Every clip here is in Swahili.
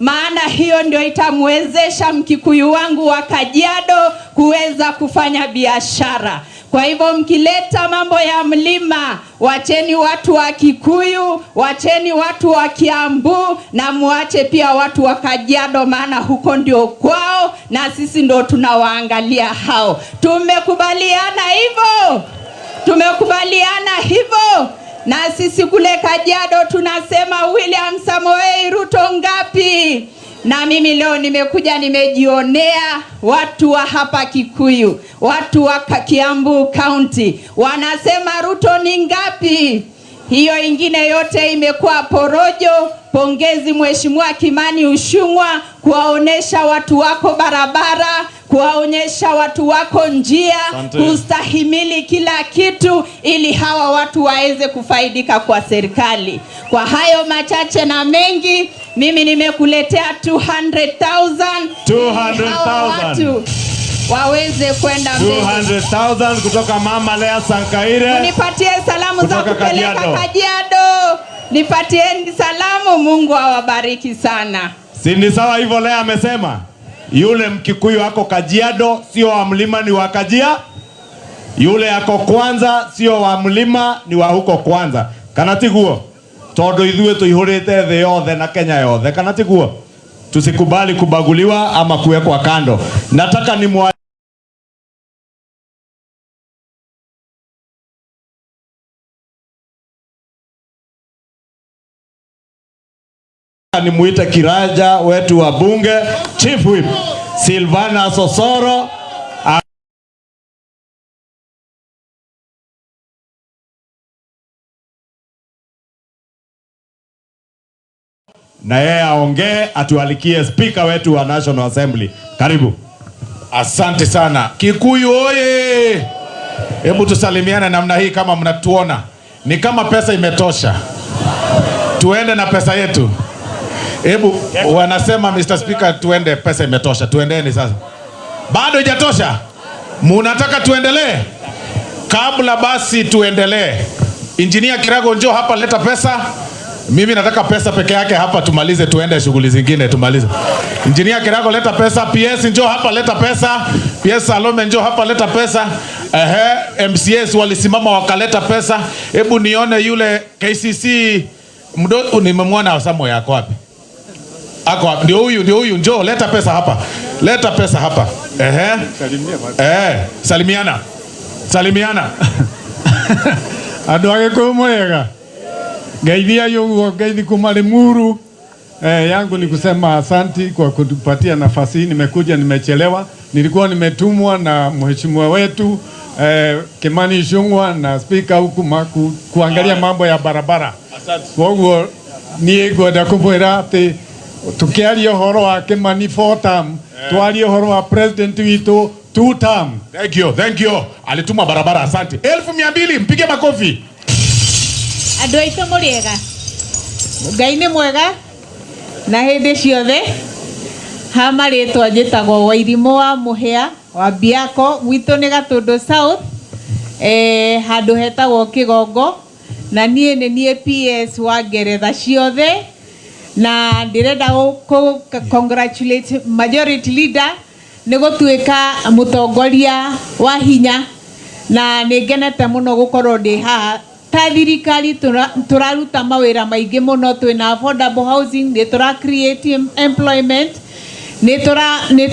Maana hiyo ndio itamwezesha Mkikuyu wangu wa Kajiado kuweza kufanya biashara. Kwa hivyo mkileta mambo ya mlima, wacheni watu wa Kikuyu, wacheni watu wa Kiambu, na muache pia watu wa Kajiado, maana huko ndio kwao na sisi ndio tunawaangalia hao. Tumekubaliana hivyo? Tumekubaliana hivyo? Na sisi kule Kajiado tunasema William Samoei Ruto ngapi? Na mimi leo nimekuja nimejionea watu wa hapa Kikuyu, watu wa Kiambu County wanasema Ruto ni ngapi. Hiyo ingine yote imekuwa porojo. Pongezi Mheshimiwa Kimani Ichung'wah kuwaonesha watu wako barabara, kuwaonyesha watu wako njia, kustahimili kila kitu ili hawa watu waweze kufaidika kwa serikali. Kwa hayo machache na mengi, mimi nimekuletea 200,000 waweze kwenda mbele. 200,000 kutoka Mama Lea Sankaire. Nipatie salamu za kupeleka Kajiado. Nipatieni salamu, Mungu awabariki sana. Si ni sawa hivyo Lea amesema? Yule Mkikuyu ako Kajiado, sio wa mlima ni wa Kajia. Yule ako Kwanza, sio wa mlima ni wa huko Kwanza. Kanatiguo. Todo ithuĩ tũihũrĩte thĩ yothe na Kenya yothe. Kanatiguo. Tusikubali kubaguliwa ama kuwekwa kando. Nataka nimuite Kiraja wetu wa bunge, Chief Whip Silvana Sosoro, na yeye aongee atualikie speaker wetu wa National Assembly. Karibu. Asante sana. Kikuyu oye! Hebu tusalimiane namna hii kama mnatuona. Ni kama pesa imetosha. Tuende na pesa yetu. Hebu wanasema Mr. Speaker tuende, pesa imetosha. Tuendeni sasa. Bado haijatosha? Munataka tuendelee? Kabla basi tuendelee. Engineer Kirago njoo hapa leta pesa. Mimi nataka pesa peke yake hapa tumalize tuende shughuli zingine tumalize. Engineer Kirago leta pesa, PS njoo hapa leta pesa, PS Salome njoo hapa leta pesa. MCS walisimama wakaleta pesa. Hebu nione yule KCC mdogo nimemwona Samo yako wapi? Ako wapi? Ndio huyu njoo leta pesa hapa. Leta pesa hapa. Salimiana. Adwage kumwega. Gaidia yugo gaidi kumalimuru. Yangu ni kusema asanti kwa kutupatia nafasi hii. Nimekuja nimechelewa. Nilikuwa nimetumwa na mheshimiwa wetu Kimani Ichung'wah na speaker huku kuangalia mambo ya barabara. Kwa hiyo ni gwenda kumwira ati tukiaria horo wa Kimani 4 term, twaria horo wa president witu 2 term. Thank you. Alituma barabara, asante. 1200 mpige makofi. Andũ aitũ mũrĩega. Ngai nĩ mwega na hĩndĩ ciothe. Ha marĩtwa njĩtagwo Wairimũ wa Mũhĩa wa Biako, gwitũ nĩ Gatũndũ South, handũ hetagwo Kĩgongo, na niĩ nĩ niĩ PS wa Ngeretha ciothe, na ndĩrenda congratulate majority leader nĩ gũtuĩka mũtongoria wa hinya, na nĩ ngenete mũno gũkorwo ndĩ haha. Ta thirikari tũraruta mawĩra maingĩ mũno, twĩna affordable housing, nĩ tũra create employment, nĩ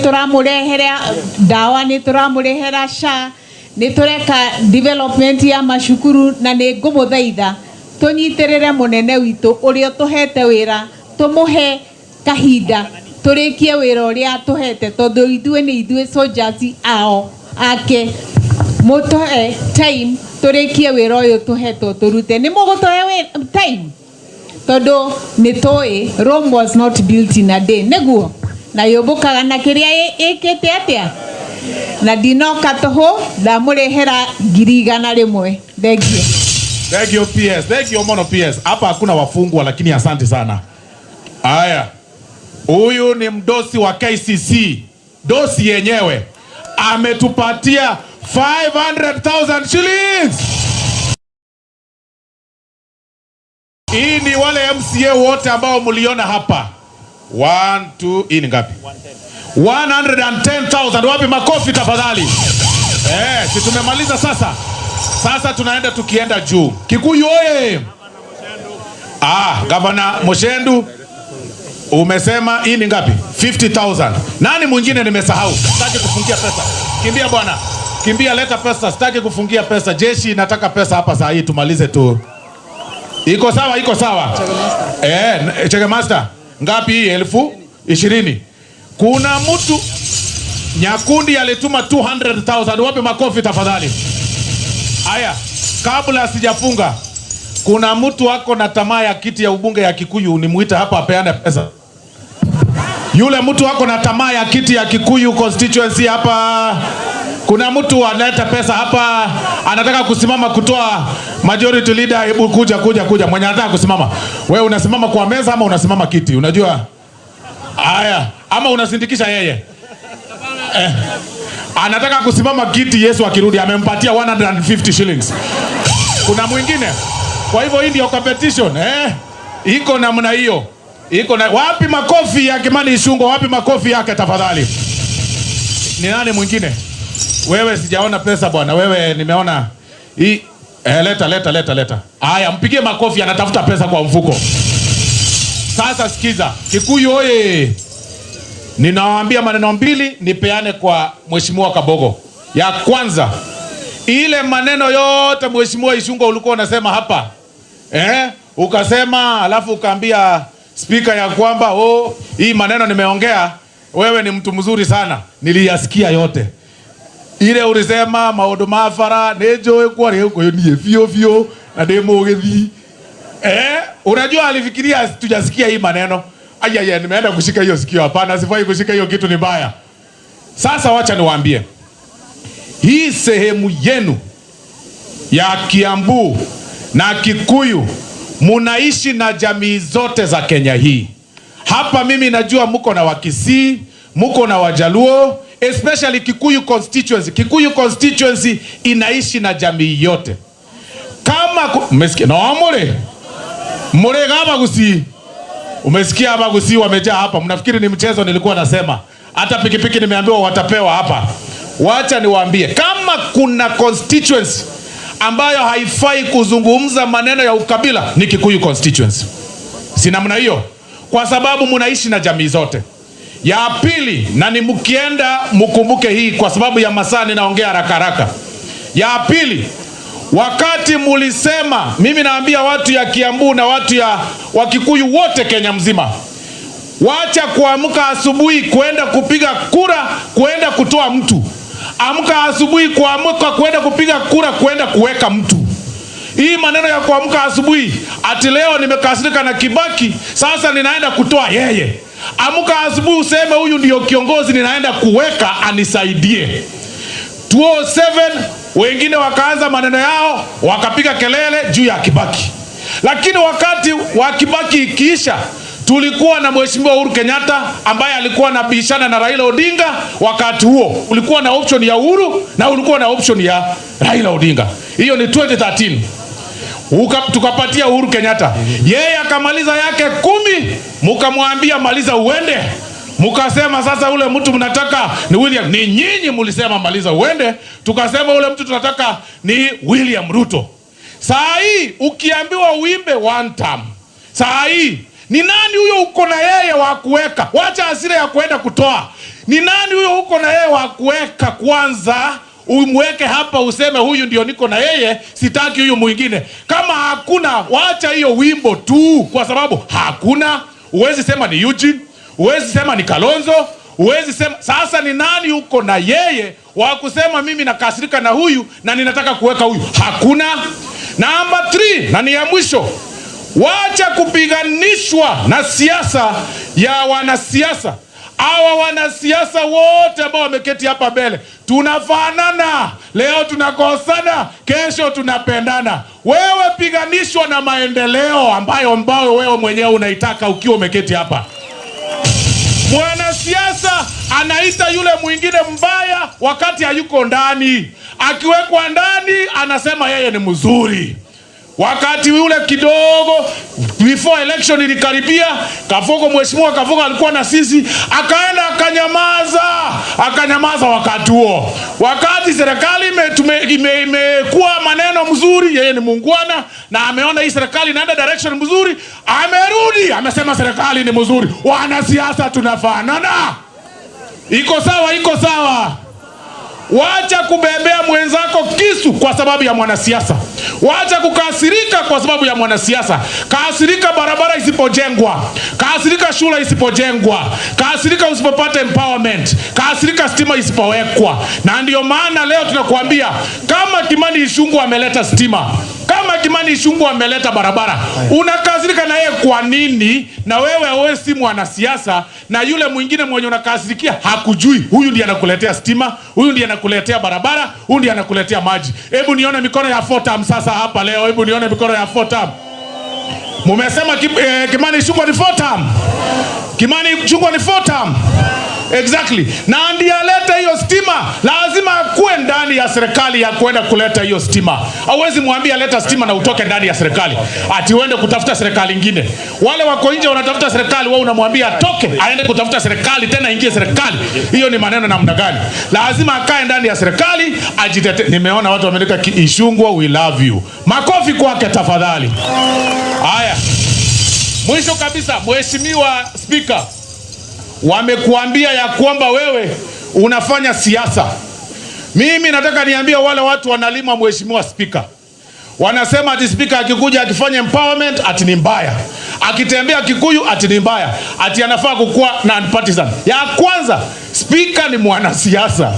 tũramũrehera ndawa, nĩ tũramũrehera SHA, nĩ tũreka development ya macukuru, na nĩ ngũmũthaitha tũnyitĩrĩre mũnene witũ ũrĩa tũhete wĩra, tũmũhe kahinda tũrĩkie wĩra ũrĩa tũhete, tondũ ithuĩ nĩ ithuĩ soldiers ao ake. Mũtũhe time tũrĩkie wĩra ũyũ tũhetwo tũrute. Nĩ mũgũtũhe time? Tondũ nĩ tũĩ Rome was not built in a day. Nĩguo? Na yũmbũkaga na kĩrĩa ĩkĩte atĩa? Na ndinoka tũhũ ndamũrehera 100,000. Thank you PS. Thank you mono PS. Hapa hakuna wafungwa lakini asante sana. Haya. Huyu ni mdosi wa KCC. Dosi yenyewe ametupatia 500,000 shillings. Hii ni wale MCA wote ambao mliona hapa. 1 2 hii ni ngapi? 110,000. Wapi makofi tafadhali? Si tumemaliza sasa. Sasa tunaenda tukienda juu. Kikuyu oye! Gavana Moshendu umesema hii ni ngapi? 50,000. Nani mwingine nimesahau? Sitaki kufungia pesa. Kimbia bwana. Kimbia, leta pesa. Sitaki kufungia pesa. Jeshi nataka pesa hapa saa hii tumalize tu. Iko sawa, iko sawa. Chege master. Ngapi hii? 20,000. Kuna mtu Nyakundi alituma 200,000. Wapi makofi tafadhali? Haya, kabla sijafunga, kuna mtu wako na tamaa ya kiti ya ubunge ya Kikuyu, nimuita hapa apeane pesa. Yule mtu wako na tamaa ya kiti ya Kikuyu constituency hapa. Kuna mtu analeta pesa hapa, anataka kusimama kutoa majority leader. Hebu kuja. Mwenye anataka kusimama. Wewe unasimama kwa meza ama unasimama kiti? Unajua? Haya, ama unasindikisha yeye? Anataka kusimama kiti. Yesu akirudi amempatia 150 shillings. Kuna mwingine. Kwa hivyo hii ndio competition, iko namna hiyo. Iko na wapi makofi ya Kimani Ichung'wah? Wapi makofi yake tafadhali? Ni nani mwingine? Wewe sijaona pesa bwana. Wewe nimeona hii. Leta. Haya, mpigie makofi, anatafuta pesa kwa mfuko. Sasa sikiza. Kikuyu oye! Ninawaambia maneno mbili nipeane kwa Mheshimiwa Kabogo. Ya kwanza, ile maneno yote Mheshimiwa Ichung'wah ulikuwa unasema hapa. Ukasema alafu ukaambia speaker ya kwamba hii maneno nimeongea, wewe ni mtu mzuri sana. Niliyasikia yote. Ile ulisema maodo mafara nejo kwa leo kwa ni fio na demo gethi. Unajua alifikiria tujasikia hii maneno. Aya, nimeenda kushika hiyo sikio. Hapana, sifai kushika hiyo kitu, ni mbaya. Sasa wacha niwaambie. Hii sehemu yenu ya Kiambu na Kikuyu, munaishi na jamii zote za Kenya hii. Hapa mimi najua muko na Wakisii, muko na Wajaluo, especially Kikuyu constituency. Kikuyu constituency inaishi na jamii yote. Kama umesikia na mure gaba Gusii. Umesikia hapa Gusii wamejaa hapa. Mnafikiri ni mchezo? Nilikuwa nasema hata pikipiki nimeambiwa watapewa hapa. Wacha niwaambie, kama kuna constituency ambayo haifai kuzungumza maneno ya ukabila ni Kikuyu constituency. Si namna hiyo? Kwa sababu mnaishi na jamii zote. Ya pili, na ni mkienda mkumbuke hii kwa sababu ya masaa ninaongea haraka. Ya pili, wakati mulisema, mimi naambia watu ya Kiambu na watu ya Wakikuyu wote Kenya mzima, wacha kuamka asubuhi kwenda kupiga kura, kwenda kutoa mtu. Amka asubuhi kuamka kwenda kupiga kura, kwenda kuweka mtu. Hii maneno ya kuamka asubuhi ati leo nimekasirika na Kibaki, sasa ninaenda kutoa yeye. Amka asubuhi useme huyu ndio kiongozi ninaenda kuweka anisaidie. 2007 wengine wakaanza maneno yao, wakapiga kelele juu ya Kibaki. Lakini wakati wa Kibaki ikiisha, tulikuwa na Mheshimiwa Uhuru Kenyatta ambaye alikuwa anabishana na Raila Odinga. Wakati huo ulikuwa na option ya Uhuru na ulikuwa na option ya Raila Odinga. Hiyo ni 2013. Tukapatia Uhuru Kenyatta. Yeye akamaliza yake 10, mkamwambia maliza uende. Mukasema sasa ule mtu mnataka ni William. Ni nyinyi mulisema maliza uende. Tukasema ule mtu tunataka ni William Ruto. Saa hii ukiambiwa uimbe one term, saa hii ni nani huyo uko na yeye wa kuweka? Wacha hasira ya kuenda kutoa. Ni nani huyo uko na yeye wa kuweka? Kwanza umweke hapa useme huyu ndio niko na yeye, sitaki huyu mwingine. Kama hakuna, wacha hiyo wimbo tu, kwa sababu hakuna. Uwezi sema ni Eugene, uwezi sema ni Kalonzo, uwezi sema. Sasa ni nani uko na yeye wa kusema mimi nakasirika na huyu na ninataka kuweka huyu? Hakuna. Number 3, na ni ya mwisho, wacha kupiganishwa na siasa ya wanasiasa. Hawa wanasiasa wote ambao wameketi hapa mbele, tunafanana. Leo tunakosana, kesho tunapendana. Wewe piganishwa na maendeleo ambayo wewe mwenyewe unaitaka ukiwa umeketi hapa. Mwanasiasa anaita yule mwingine mbaya wakati hayuko ndani. Akiwekwa ndani anasema yeye ni mzuri. Wakati ule kidogo before election ilikaribia, Kafogo, mheshimiwa Kafogo alikuwa na sisi, akaenda akanyamaza wakati huo. Wakati serikali imekuwa maneno mzuri, yeye ni muungwana na ameona hii serikali inaenda direction mzuri, amerudi amesema serikali ni mzuri. Wanasiasa tunafanana. Iko sawa. Wacha kubebea mwenzako kisu kwa sababu ya mwanasiasa. Wacha kukasirika kwa sababu ya mwanasiasa. Kasirika barabara isipojengwa, kasirika shule isipojengwa, kasirika usipopata empowerment, kasirika stima isipowekwa. Na ndio maana leo tunakuambia, kama Kimani Ichung'wah ameleta stima, kama Kimani Ichung'wah ameleta barabara, unakasirika na yeye kwa nini? Na wewe si mwanasiasa, na yule mwingine mwenye unakasirikia hakujui. Huyu ndiye anakuletea stima, huyu ndiye anakuletea barabara, huyu ndiye anakuletea maji. Hebu nione mikono ya Fotam sasa hapa leo. Hebu nione mikono ya Fotam. Mumesema Kimani Ichung'wah ni Fotam. Kimani Ichung'wah ni Fotam. Exactly. Na ndiye aleta hiyo stima. Lazima akuwe ndani ya serikali ya kwenda kuleta hiyo stima. Hauwezi mwambia leta stima na utoke ndani ya serikali, ati uende kutafuta serikali nyingine. Wale wako nje wanatafuta serikali, wewe unamwambia toke aende kutafuta serikali tena ingie serikali. Hiyo ni maneno namna gani? Lazima akae ndani ya serikali ajitete. Nimeona watu wameandika Ichung'wah we love you. Makofi kwake tafadhali. Haya. Mwisho kabisa, Mheshimiwa Speaker, wamekuambia ya kwamba wewe unafanya siasa. Mimi nataka niambie wale watu wanalima Mheshimiwa Speaker. Wanasema ati Speaker akikuja akifanya empowerment ati ni mbaya, akitembea Kikuyu ati ni mbaya, ati anafaa kukuwa non-partisan. Ya kwanza, Speaker ni mwanasiasa.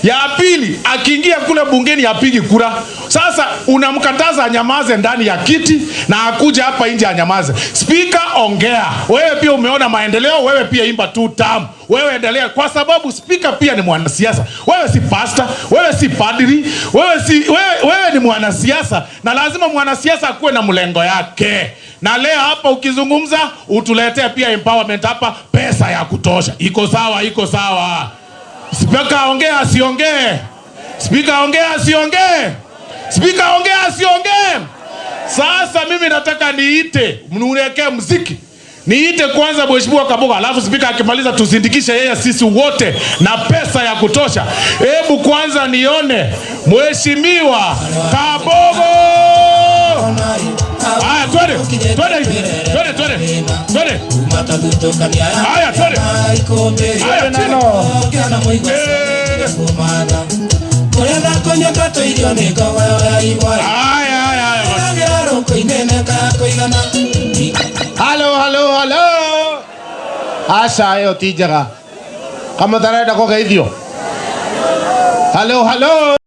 Ya pili, akiingia kule bungeni apigi kura. Sasa unamkataza anyamaze ndani ya kiti na akuja hapa nje anyamaze. Speaker, ongea. Wewe pia umeona maendeleo, wewe pia imba 2 term. Wewe endelea kwa sababu Speaker pia ni mwanasiasa. Wewe si pastor, wewe si padri, wewe ni mwanasiasa na lazima mwanasiasa akuwe na mlengo yake. Na leo hapa ukizungumza utuletee pia empowerment hapa, pesa ya kutosha. Iko sawa. Speaker ongea asiongee. Speaker ongea asiongee. Speaker ongea asiongee. Sasa mimi nataka niite, mniwekee muziki. Niite kwanza Mheshimiwa Kabogo, alafu Speaker akimaliza tuzindikishe yeye sisi wote na pesa ya kutosha. Hebu kwanza nione Mheshimiwa Kabogo. Haya, twende. Haya, twende. Haya, nano. Halo. Asa yo tijaga. Kama tarada ko kayo. Halo.